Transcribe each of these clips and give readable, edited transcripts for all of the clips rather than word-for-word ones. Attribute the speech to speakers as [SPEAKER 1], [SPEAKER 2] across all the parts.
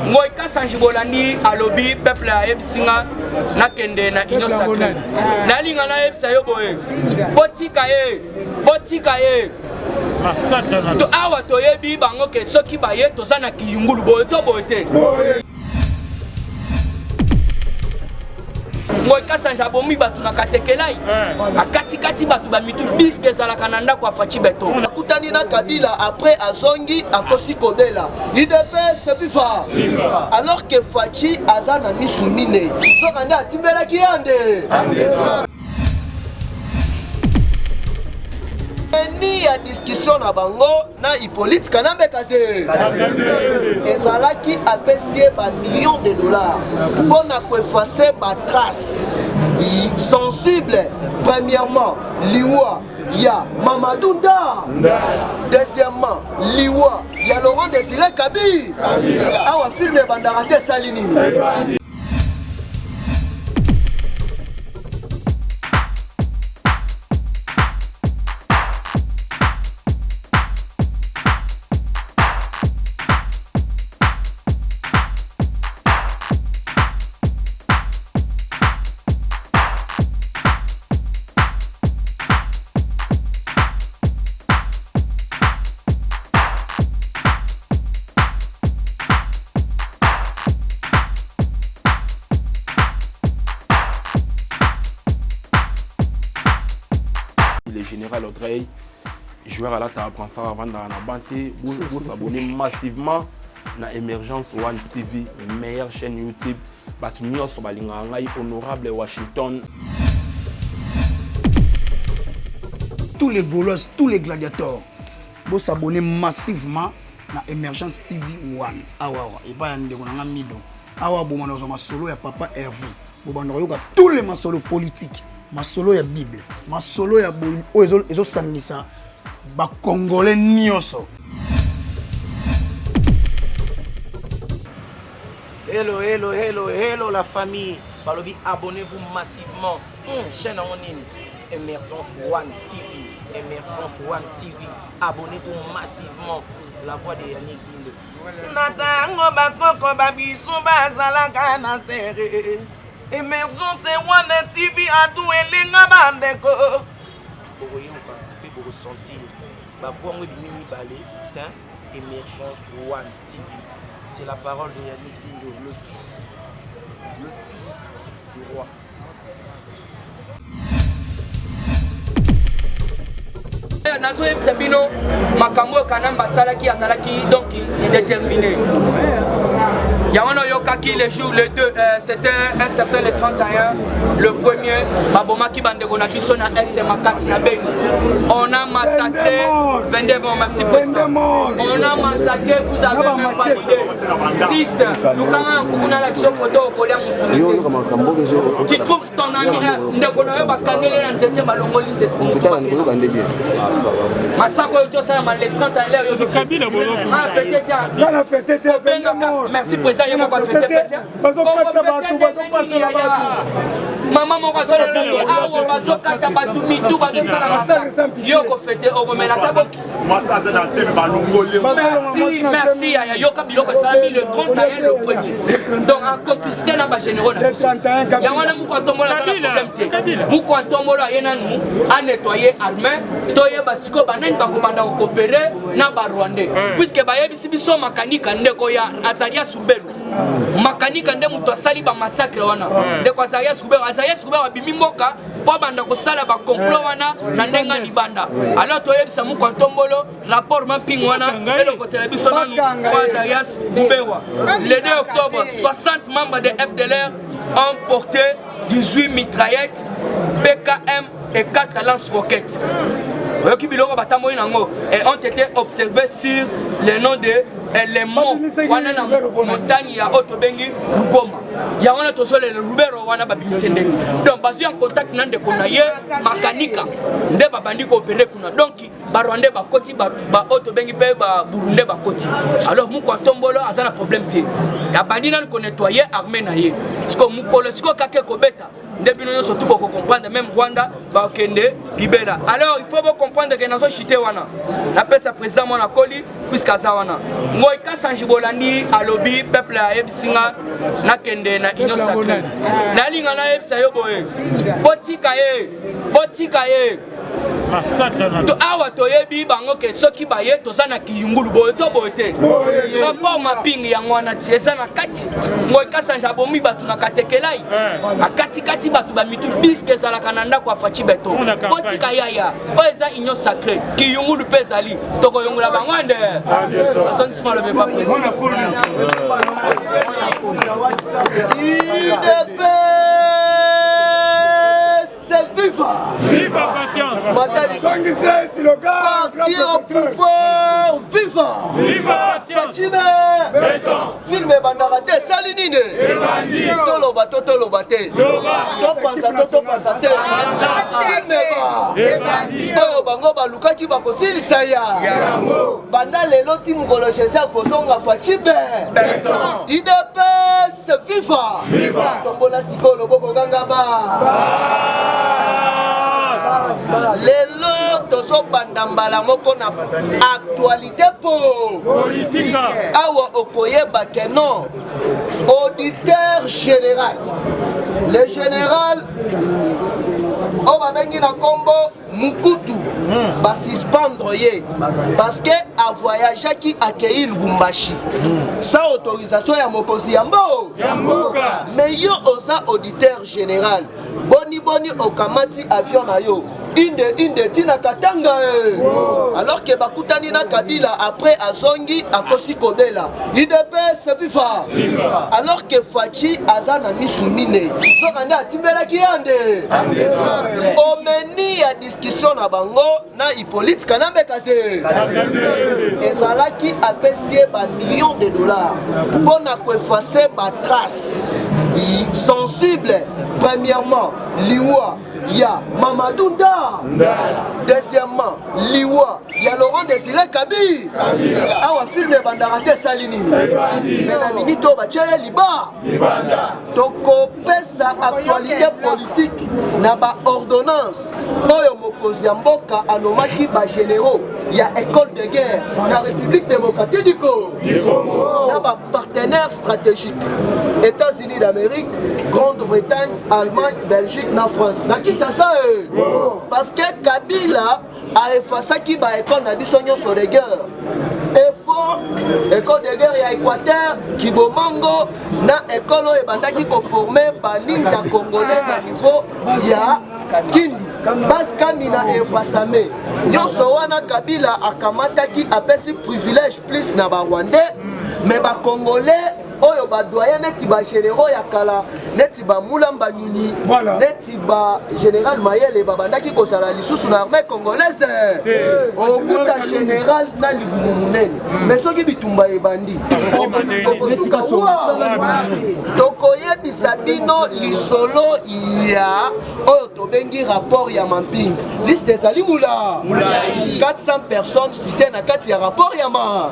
[SPEAKER 1] Ngoika Sanjibolani alobi peuple a ebsinga na kende na union sacrée. Na linga na ebsa yo boye. Botika ye. To awa to yebi bango ke soki baye tozana kiyungulu boye to boye te. Ngoika Sanjabomi batu na katekelai. Akati batu ba mitu biske zala kananda kwa fachi beto.
[SPEAKER 2] Kutani na Kabila après azongi akosi kodela. L'IDPS c'est FIFA. Alors que Fachi azana misumine. Sokanda atimbela kiyande. Ni ya discussion na bango na Hippolyte Kanambe Kase. Ezalaki apprécié par millions de dollars pour effacer ma trace sensible. Premièrement, Liwa ya Mamadou Nda. Deuxièmement, Liwa ya Laurent Désiré Kabila. Awa film bandarate salini.
[SPEAKER 3] Le général Audrey, joueur à la table, prend ça avant dans la banté, vous s'abonnez massivement à Émergence One TV, meilleure chaîne YouTube, Batunios Balingangai, honorable Washington.
[SPEAKER 4] Tous les bolos, tous les gladiateurs, vous s'abonnez massivement à Émergence TV One. Et pas un mido. Awa bomano ma solo ya papa Hervé. Bomano yoka tous les masolos politiques. Ma solo ya Bible, ma solo ya boy ezo sangisa ba congolais nyoso.
[SPEAKER 5] Hello la famille. Balobi, abonnez-vous massivement. Chaîne en ligne Émergence One TV. Émergence One TV. Abonnez-vous massivement. La voix de Yannick Dindo. Natango bakoko babisu bazalaka na serre. Émergence One TV a tout elenga bandeko. Pour ressentir ma voix moi bimini balé, Émergence One TV. C'est la parole de Yannick Dindo, le fils du roi.
[SPEAKER 1] Nazo Sabino makambo kanamba salaki azalaki donc il est déterminé. Yaono Yokaki le jour le 2 c'était un certain le 31 le premier Babomaki Bandegona Bissona Est Makasi na Beni. On a massacré 22 morts, merci président. On a massacré, vous avez même pas idée. Triste, nous quand on a la photo au collège tu trouves ton ami Ndekona Bakangele na Nzete Balongoli Nzete. Massacre de ça le 31 merci président. Maman mon rason awo bazokata batu mitu bazosala masaka yoko fete okomela saboki merci ya yoka biloko salami le 31 le premier donc en complicité na ba généraux na ya wana muko tombola ça problème te muko tombola yena nous a nettoyer armée toye basiko banani bakobanda ko coopérer na ba rwandais puisque bayebisi biso makanika ndeko ya Azaria Souberu makanika nde muto asali ba massacre wana ndeko Azaria Souberu abimi mboka po banda ko sala ba complot wana na ndenga libanda alors toyebisa muko ntombolo rapport mapping wana eloko telebiso nanu Azaria Souberu le 2 octobre 60 membres de FDLR ont porté 18 mitraillettes BKM et 4 lance-roquettes et ont été observés sur le nom de éléments wana montagne ya Otobengi Rugoma ya wana tosole le Rubero wana babimisendeni donc bazu en contact nande konaye makanika nde babandi ko opérer kuna donc ba Rwandais ba koti ba Otobengi pe ba Burundais ba koti alors muko tombolo azana problème te ya bandi nan ko nettoyer armée na ye siko mukolo siko kake ko beta ndebino surtout pour comprendre même Rwanda ba okende libéra. Alors il faut comprendre que nazo chité wana. Na pesa président mona koli puisque za wana. Ngoy ka sanjibolani alobi peuple a ebisinga na kende na union sacrée. Na linga na ebisa yo boye. Botika ye. To awa to yebi bango ke soki baye tozana kiyungulu boye to boye te. Rapport mapping ya ngwana tieza na kati. Ngoy ka sanjabomi batu na katekelai. Akati kati batu ba mitu biske zala kananda kwa fachi beto. Botika yaya. Oeza union sacrée. Kiyungulu pezali. Toko yungula bangwande. Son sima le pas président.
[SPEAKER 6] Viva confiance.
[SPEAKER 2] Parti au pouvoir, viva. Fatime. Filme bandarate salinine. Toloba te. Topanza te. Filme ba. Oyo bango baluka ki bakosilisa ya. Banda lelo timukolo cheza kozonga Fatime. IDPS viva. Tombola sikolo boko ganga ba. Lelo tozo bandambala moko na actualité politique. Awa okoye bakeno auditeur général. Le général Oba bengi na kombo Mukutu ba suspendre ye parce que a voyagé qui accueilli Lubumbashi sans autorisation ya mokosi yambo mais yo oza auditeur général boni okamati avion na yo inde tina katanga alors que bakutani na Kabila après azongi akosi kobela IDPS viva alors que Fachi azana misumine sokanda atimbela kiyande omeni ya discussion na bango na Hippolyte Kanambe Kase ezalaki apesie ba millions de dollars pour na effacer ba trace sensible. Premièrement liwa ya Mamadou Nda, deuxièmement liwa ya Laurent Désiré Kabila awa filme bandarate salini na minito bachaya liba toko pesa actualité politique na ba ordonnance oyo mokozi ya mboka anomaki ba généraux ya école de guerre na République démocratique du Congo na ba partenaires stratégiques États-Unis d'Amérique, Grande-Bretagne, Allemagne, Belgique, na France. Na Kinshasa parce que Kabila a effacé qui ba école na biso nyonso de guerre. Effort école de guerre ya Équateur, Kibomango na école e bandaki ko former ba ninja congolais na niveau ya Kin bas kamina efasame nyonso wana Kabila akamataki apesi privilège plus na ba Rwandais mais ba Congolais oyo ba doyen neti ba généraux ya kala neti ba Mulamba Nini neti ba général Mayele babandaki kozala lisusu na armée congolaise okuta général na libumu munene mais soki bitumba ebandi tokoyebisa bino lisolo ya oyo tobengi rapport ya mamping liste ezali mula 400 personnes cité na kati ya rapport ya ma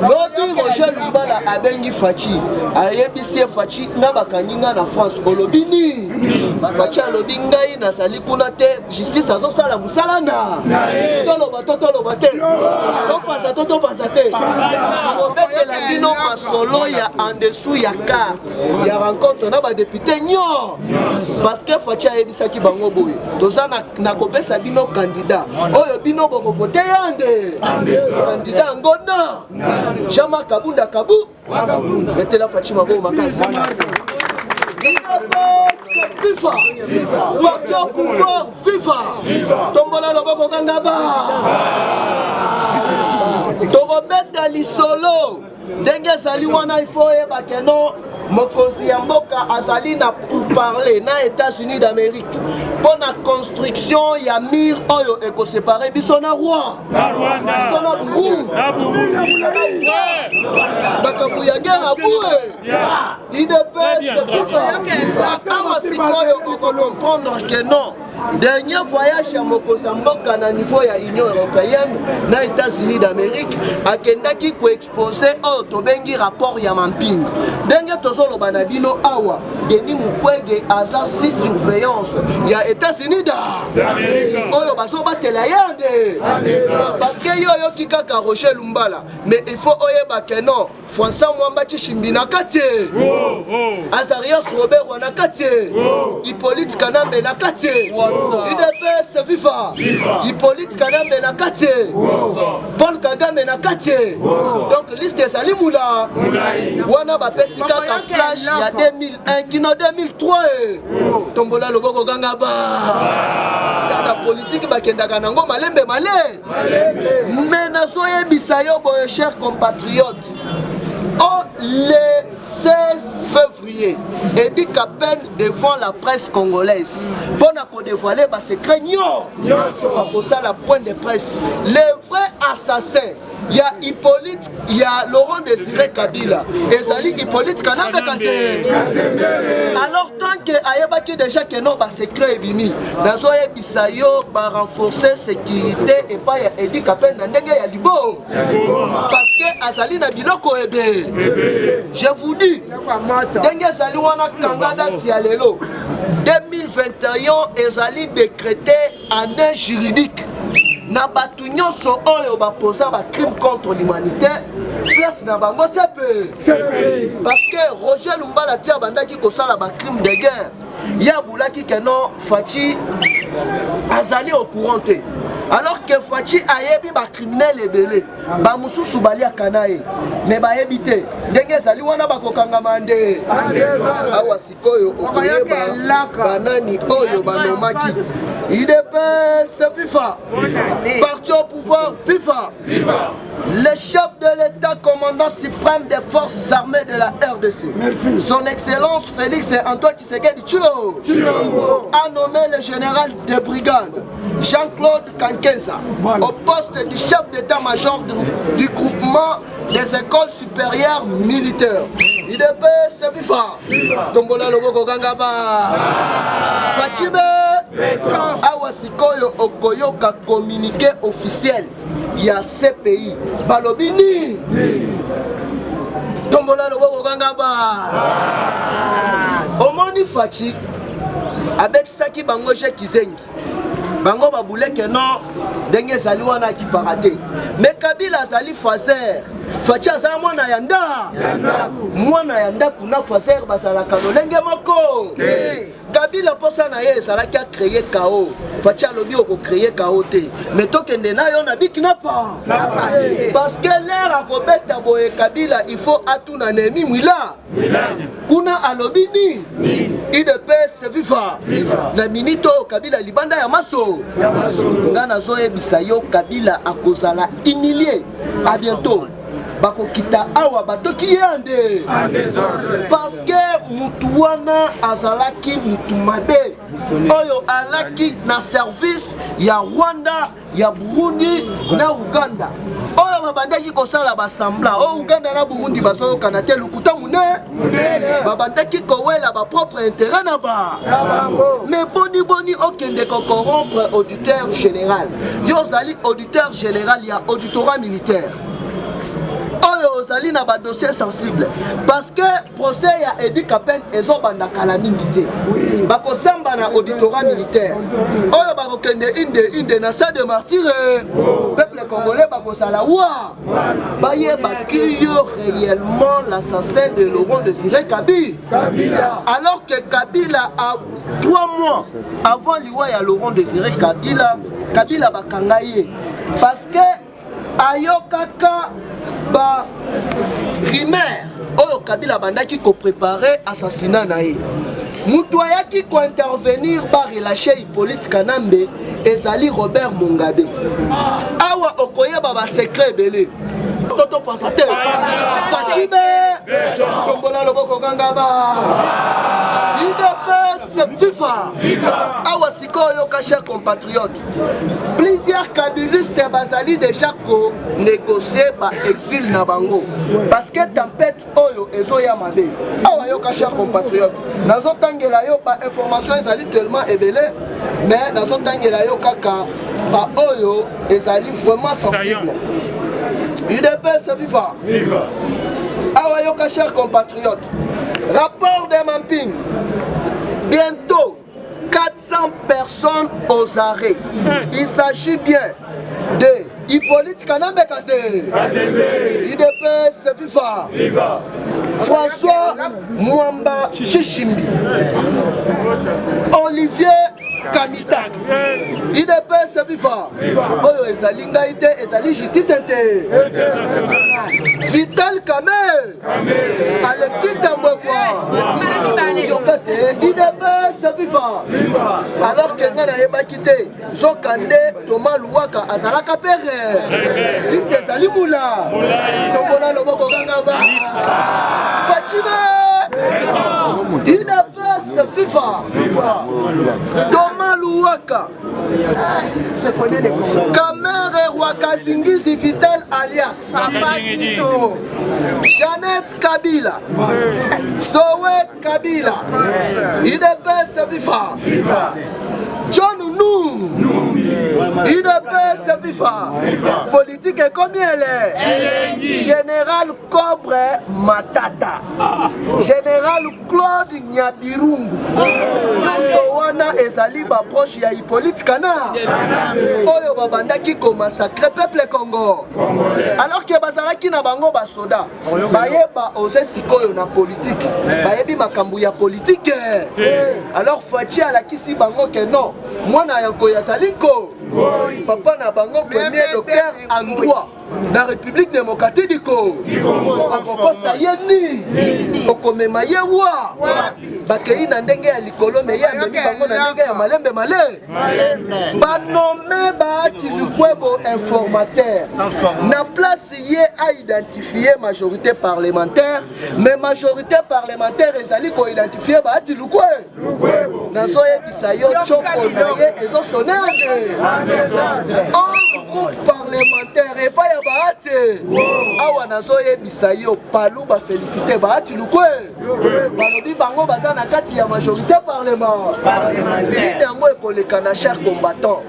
[SPEAKER 2] lobi Roger Lumbala abengi Fachi ayebisi Fachi na bakaninga na France olobini Fachi alobi ngai na sali kuna te justice azosala musala na toloba te topanza te obetela bino masolo ya en dessous ya carte ya rencontre na ba député nyo parce que Fachi ayebisaki bango boye toza na kopesa bino candidat oyo bino boko vote yande candidat ngona Jama Kabunda Kabu metela Fatima bo makasi viva parti au pouvoir viva tombola loboko kangaba tokobeta lisolo ndenge ezali wana ifo yeba keno mokozi ya mboka azali na pourparler na États-Unis d'Amérique pour la construction ya mur oyo ekosepare biso na roi bakabu ya guerre abue IDPS awa sikoyo oko comprendre que non dernier voyage à Mokozamboka na niveau ya Union Européenne na États-Unis d'Amérique akendaki ko exposer au tobengi rapport ya Mamping ndenge tozolo banabino awa Denis Mukwege aza si surveillance ya États-Unis d'Amérique oyo baso batela yande parce que yo ki kaka Roger Lumbala mais il faut oyeba que non François Mwamba Chishimbi na kati Azarias Robert wana kati Hippolyte Kanambe na kati IDPS Viva Hippolyte Kanambe na kati Paul Kagame na kati donc liste ya Salimula wana bapesi kaka flash ya 2001 kino 2003 tombola loboko ganga ba la politique bakendaka nango malembe mais nazo yebisa yo boye chers compatriotes le 16 février, Edi Kapen devant la presse congolaise. Pour nous dévoiler ses secrets, pour ça la pointe de presse. Les vrais assassins, il y a Hippolyte, il y a Laurent Désiré Kabila. Et Zali Hippolyte Kanambe Kazembe. Alors tant que Ayabaki déjà que non, secret est bimi. Dans un bisayo, renforcer sécurité et pas Edi Kapen Nandege ya libo. Parce que Azali na biloko ebe. Je vous dis, Dengue Zali wana kangada tialelo 2021 ezali décrété année juridique. Na batu nyonso oyo baposa ba crime contre l'humanité place na bango CPI. Parce que Roger Lumbala tia bandaki kosala ba crime de guerre. Ya boulaki que non Fachi azali au courant. Alors que Fachi ayebi ba criminel ebele ba mususu bali akanaye mais ba ebité ndenge zali wana bakokanga mande awa sikoyo okoyeba banani oyo banomaki IDPS FIFA parti au pouvoir FIFA le chef de l'État commandant suprême des forces armées de la RDC. Merci. Son Excellence Félix Antoine Tshisekedi Tshilombo a nommé le général de brigade Jean-Claude Kankenza au poste du chef d'état-major du groupement des écoles supérieures militaires. IDPS FIFA Tombola Loboko Gangaba Fatime Awasikoyo Okoyoka communiqué officiel. Il y a CPI Balobini Tombola Loboko Gangaba Omoni Fachi avec Saki Bango Kizengi Bango baboule que non Denge Zali wana ki paraté mais Kabila Zali Fazer Fachi aza mwana yanda mwana yanda kuna Fazer basala kalolenge moko Kabila posa na ye ezalaki a créer chaos Fachi alobi oko créer chaos te mais tokende na yo na bikina pa parce que l'air a kobeta boye Kabila il faut atuna nemi mwila kuna alobi ni IDPS FIFA na minito Kabila libanda ya maso ngana zoe bisayo Kabila akozala humilié à bientôt bako kita awa batoki yande parce que mutuwana azalaki mutumabe oyo alaki na service ya Rwanda ya Burundi na Uganda oyo babandaki kosala basambla o Uganda na Burundi baso kanate lukuta mune babandaki kowela ba propre intérêt na ba mais boni okende ko corrompre auditeur général yo zali auditeur général ya auditorat militaire oyo ozali na ba dossier sensible parce que procès ya Edi Kapen ezobanda kala mingi te bakosamba na auditorat militaire oyo bakokende inde na salle de martyre peuple congolais bakosala wa baye bakiyo réellement l'assassin de Laurent Désiré Kabila alors que Kabila a 3 mois avant liwa ya Laurent Désiré Kabila bakangaye parce que ayokaka ba rumeur oyo Kabila bandaki ko préparer assassinat na ye mutu ayaki ko intervenir ba relâcher Hippolyte Kanambe ezali Robert Mugabe awa okoyeba ba secret belé toto pensateur Fatibe tombola loboko gangaba UDPS FIFA. Awa sikoyo ka chers compatriotes. Plusieurs kabylistes bazali déjà négocier ba exil na bango parce que tempête oyo ezoya mabe. Awa yo ka chers compatriotes. Nazo tangela yo ba information ezali tellement ébélé mais nazo tangela yo kaka ba oyo ezali vraiment sensible. UDPS FIFA. Awa yo ka chers compatriotes. Rapport de Mamping. Bientôt 400 personnes aux arrêts. Il s'agit bien de Hippolyte Kanambe Kassé, UDPS FIFA, François Mwamba Chichimbi, Olivier Kamitak, UDPS FIFA, Oyo ezali ngaite ezali justice inte, Vital Kamel, Alexis Tambokwa, Yokate, UDPS FIFA. Alors que nous avons quitté Zokande, Thomas Louaka, Azalaka Pere, Liste Salimoula, Tomola Loboko Gangaba, Fatime, UDPS FIFA, Thomas Louaka, je connais les noms, Kamere Ouakazingisi Vital alias Sapatito, Jeannette Kabila, Sowe Kabila, UDPS FIFA, John Nou, UDPS FIFA, politique est combien elle est? Général Cobre Matata, Général Claude Nyabirungu, Yosowana ezali ba proche ya Hippolyte Kana, Oyo babandaki ko massacrer peuple Congo. Alors que bazalaki na bango ba soda, bayeba ose sikoyo na politique, bayebi makambu ya politique. Alors Fachi alakisi bango ke non, mwana yanko ya saliko, papa na bango premier docteur en droit. La République démocratique du Congo. Akoko sayeni. Okomema yewa. Bakei na ndenge ya likolo me ya memi bango na ndenge ya malembe male. Banome ba tilukwebo informateur. Na place ye a identifier majorité parlementaire, mais majorité parlementaire ezali ko identifier ba tilukwe. Nazo yebisa yo choko na ye ezo sonage. 11 groupes parlementaires et pas Bahati. Awa nazo yebisa yo palu ba féliciter Bahati Lukwe. Balobi bango baza na kati ya majorité parlementaire. Yango ekoleka na chers combattants.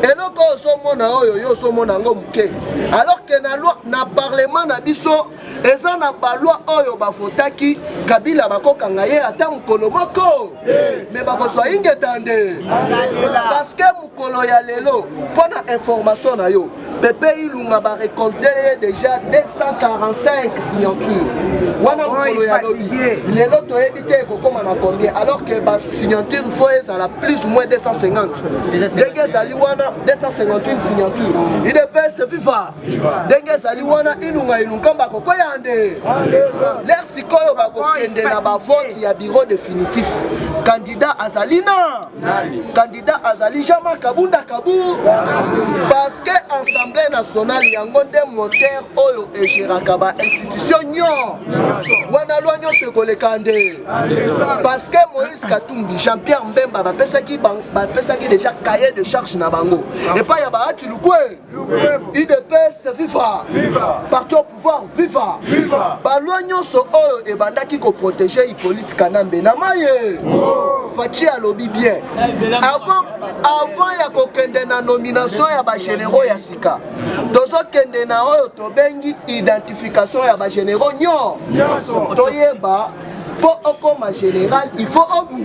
[SPEAKER 2] Eloko osomona oyo yo osomona ngo muke. Alors que na loi na parlement na biso eza na ba loi oyo bafotaki Kabila bakokanga ye ata mukolo moko. Mais bakoswa ingetande. Parce que mukolo ya lelo pona information na yo Pepe Ilunga ba récolté déjà 245 signatures. Wana mukolo ya lelo to ebité kokoma na combien alors que ba signature faut à la plus ou moins 250. Denge sali wana 251 signatures. UDPS FIFA. Denge sali wana Ilunga Ilunkamba kokoyande. L'air sikoyo ba kokende na ba vote ya bureau définitif. Candidat Azalina. Candidat Azali Jama Kabunda Kabu. Parce que Assemblée nationale yango nde moteur oyo egeraka ba institution nyo. Wana lwa nyo se kolekande. Parce que Moïse Katumbi, Jean-Pierre Mbemba bapesaki déjà cahier de charge na bango. Et pas ya Bahati Lukwe. UDPS FIFA. Parti au pouvoir FIFA. Ba lwa nyo so oyo ebandaki ko protéger Hippolyte Kanambe na maye. Fachi alobi bien. Avant ya kokende na nomination ya ba généraux ya sika. Tozo kende na oyo to bengi identification ya ba généraux nyo. Toyeba pour okoma général il faut obu.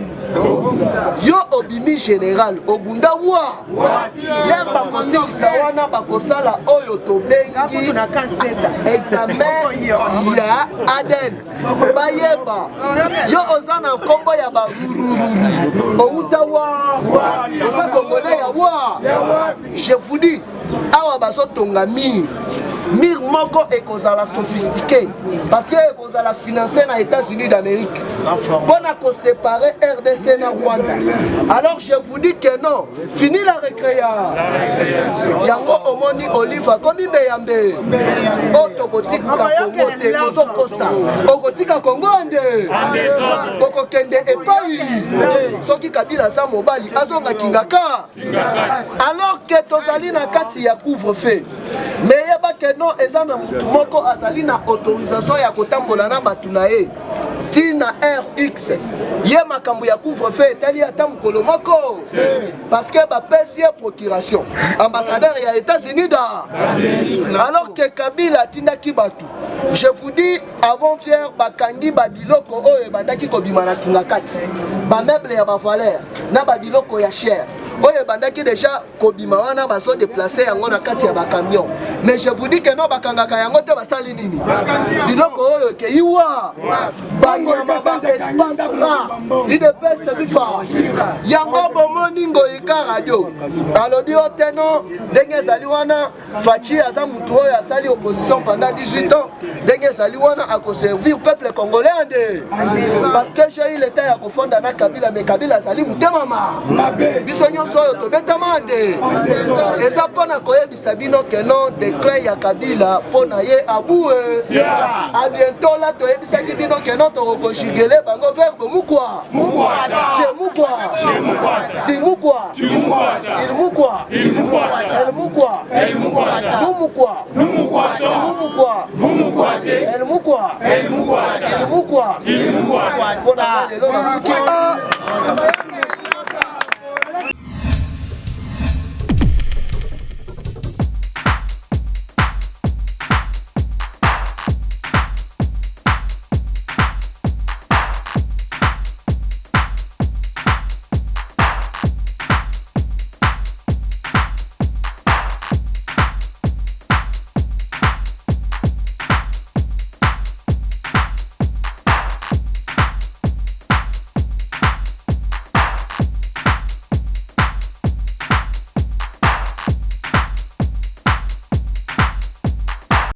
[SPEAKER 2] Yo obimi général obunda wa. Hier bakosilisa wana bakosala oyo to bengi na kanseta. Examen ya Aden. Bayeba. Yo ozana kombo ya ba outa wa. Oza congolais ya wa. Je vous dis awa baso tonga mir. mire moko ekozala sophistiqué parce que ekozala financé na États-Unis d'Amérique pour séparer RDC na Rwanda. Alors je vous dis que non, fini la récréa. Yango omoni Oliva komi mbeyambe otokotika Congo te ozokosa okotika Congo ande okokende epai soki Kabila za mobali azonga kingaka. Alors que tozali na kati ya couvre-feu mais yeba que non ezana mutu moko azali na autorisation ya kotambola na batu na ye tina RX ye makambo ya couvre-feu etali ata mokolo moko parce que bapesi ye procuration ambassadeur ya États-Unis da. Alors que Kabila atindaki batu, je vous dis avant-hier bakangi babiloko oyo ebandaki kobima na kinga kati bameuble ya bavaleur na babiloko ya cher oyo bandaki déjà kobima wana baso déplacer yango na kati ya bakamion. Mais je vous dis que non bakangaka yango te basali nini biloko oyo ke iwa banyama ba espace là IDPS bifa yango bomoni ngoika radio alodi oteno ndenge zali wana Fachi aza mutu oyo asali opposition pendant 18 ans ndenge zali wana a servir peuple congolais ande parce que j'ai eu le temps ya kofonda na Kabila mais Kabila zali mutemama biso soyo to betamande eza pona koyebisa bino que non décret ya Kabila pona ye aboué à bientôt là to yebisa ki bino que non to reconjuguer bango verbe mukwa chez mukwa ti mukwa il mukwa elle mukwa nous mukwa vous mukwa elle mukwa il mukwa pona lelo na siki